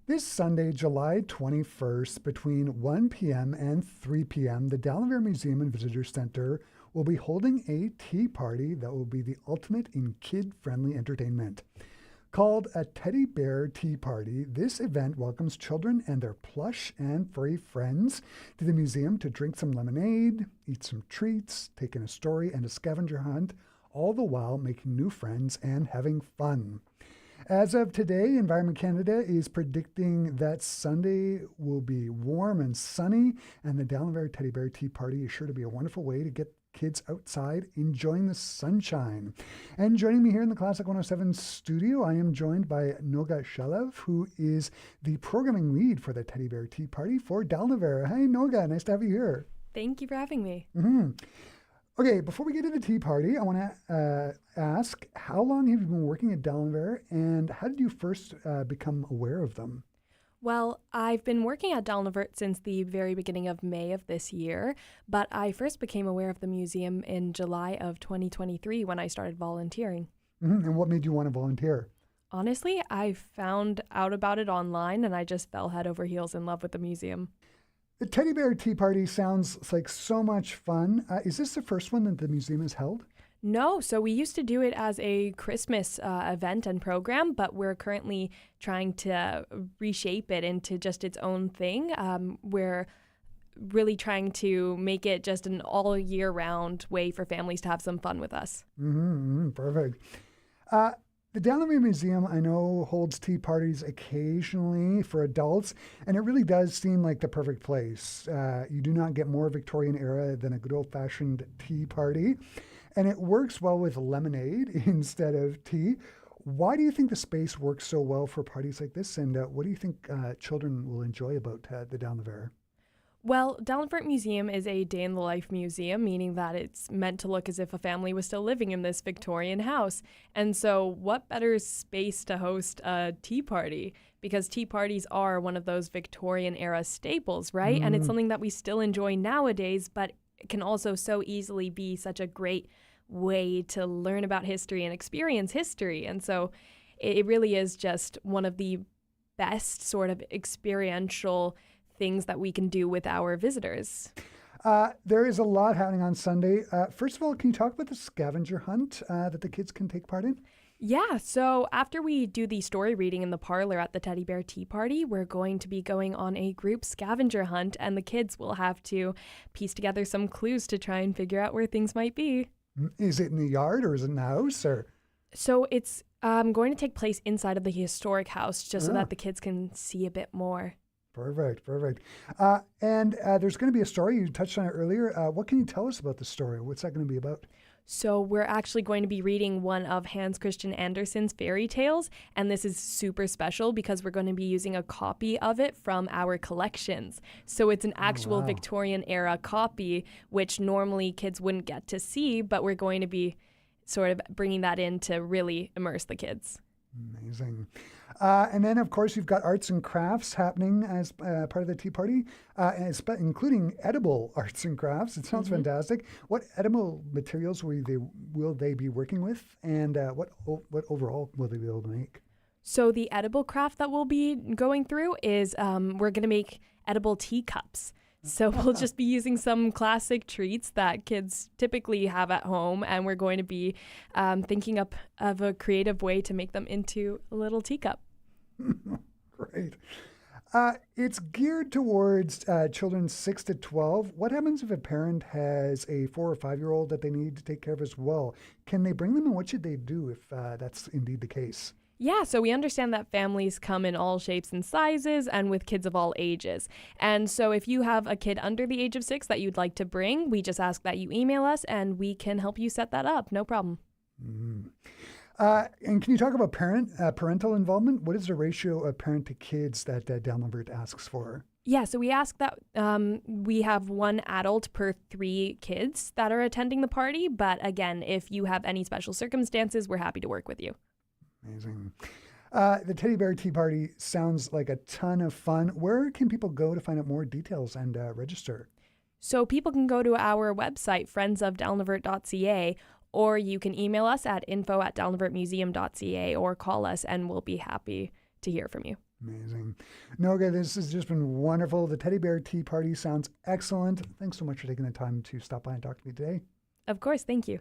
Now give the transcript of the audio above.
This Sunday, July 21st, between 1 p.m. and 3 p.m., the Dalnavert Museum and Visitor Center will be holding a tea party that will be the ultimate in kid-friendly entertainment. Called a Teddy Bear Tea Party, this event welcomes children and their plush and furry friends to the museum to drink some lemonade, eat some treats, take in a story and a scavenger hunt, all the while making new friends and having fun. As of today, Environment Canada is predicting that Sunday will be warm and sunny, and the Dalnavert Teddy Bear Tea Party is sure to be a wonderful way to get kids outside enjoying the sunshine. And joining me here in the Classic 107 studio, I am joined by Noga Shalev, who is the programming lead for the Teddy Bear Tea Party for Dalnavert. Hi, Noga. Nice to have you here. Thank you for having me. Mm-hmm. Okay, before we get to the tea party, I want to ask, how long have you been working at Dalnavert, and how did you first become aware of them? Well, I've been working at Dalnavert since the very beginning of May of this year, but I first became aware of the museum in July of 2023 when I started volunteering. Mm-hmm. And what made you want to volunteer? Honestly, I found out about it online and I just fell head over heels in love with the museum. The Teddy Bear Tea Party sounds like so much fun. Is this the first one that the museum has held? No, so we used to do it as a Christmas event and program, but we're currently trying to reshape it into just its own thing. We're really trying to make it just an all year round way for families to have some fun with us. Mm-hmm, perfect. The Dalnavert Museum, I know, holds tea parties occasionally for adults, and it really does seem like the perfect place. You do not get more Victorian era than a good old-fashioned tea party, and it works well with lemonade instead of tea. Why do you think the space works so well for parties like this, and what do you think children will enjoy about the Dalnavert? Well, Dalnavert Museum is a day-in-the-life museum, meaning that it's meant to look as if a family was still living in this Victorian house. And so what better space to host a tea party? Because tea parties are one of those Victorian-era staples, right? And it's something that we still enjoy nowadays, but it can also so easily be such a great way to learn about history and experience history. And so it really is just one of the best sort of experiential things that we can do with our visitors. There is a lot happening on Sunday. First of all, can you talk about the scavenger hunt that the kids can take part in? Yeah, so after we do the story reading in the parlor at the Teddy Bear Tea Party, we're going to be going on a group scavenger hunt, and the kids will have to piece together some clues to try and figure out where things might be. Is it in the yard or is it in the house? Or So it's going to take place inside of the historic house just so that the kids can see a bit more. Perfect. And there's going to be a story. You touched on it earlier. What can you tell us about the story? What's that going to be about? So we're actually going to be reading one of Hans Christian Andersen's fairy tales, and this is super special because we're going to be using a copy of it from our collections. So it's an actual Victorian era copy, which normally kids wouldn't get to see, but we're going to be sort of bringing that in to really immerse the kids. Amazing. And then, of course, you've got arts and crafts happening as part of the tea party, including edible arts and crafts. It sounds fantastic. What edible materials will they be working with, and what overall will they be able to make? So the edible craft that we'll be going through is we're going to make edible teacups. So we'll just be using some classic treats that kids typically have at home, and we're going to be thinking up of a creative way to make them into a little teacup. Great. It's geared towards children 6 to 12. What happens if a parent has a 4 or 5-year-old that they need to take care of as well? Can they bring them, and what should they do if that's indeed the case? Yeah, so we understand that families come in all shapes and sizes and with kids of all ages. And so if you have a kid under the age of 6 that you'd like to bring, we just ask that you email us and we can help you set that up. No problem. Mm-hmm. And can you talk about parental involvement? What is the ratio of parent to kids that Dalnavert asks for? Yeah, so we ask that we have 1 adult per 3 kids that are attending the party. But again, if you have any special circumstances, we're happy to work with you. Amazing. The Teddy Bear Tea Party sounds like a ton of fun. Where can people go to find out more details and register? So people can go to our website, friendsofdalnavert.ca, or you can email us at info@dalnavertmuseum.ca or call us and we'll be happy to hear from you. Amazing. Noga, this has just been wonderful. The Teddy Bear Tea Party sounds excellent. Thanks so much for taking the time to stop by and talk to me today. Of course, thank you.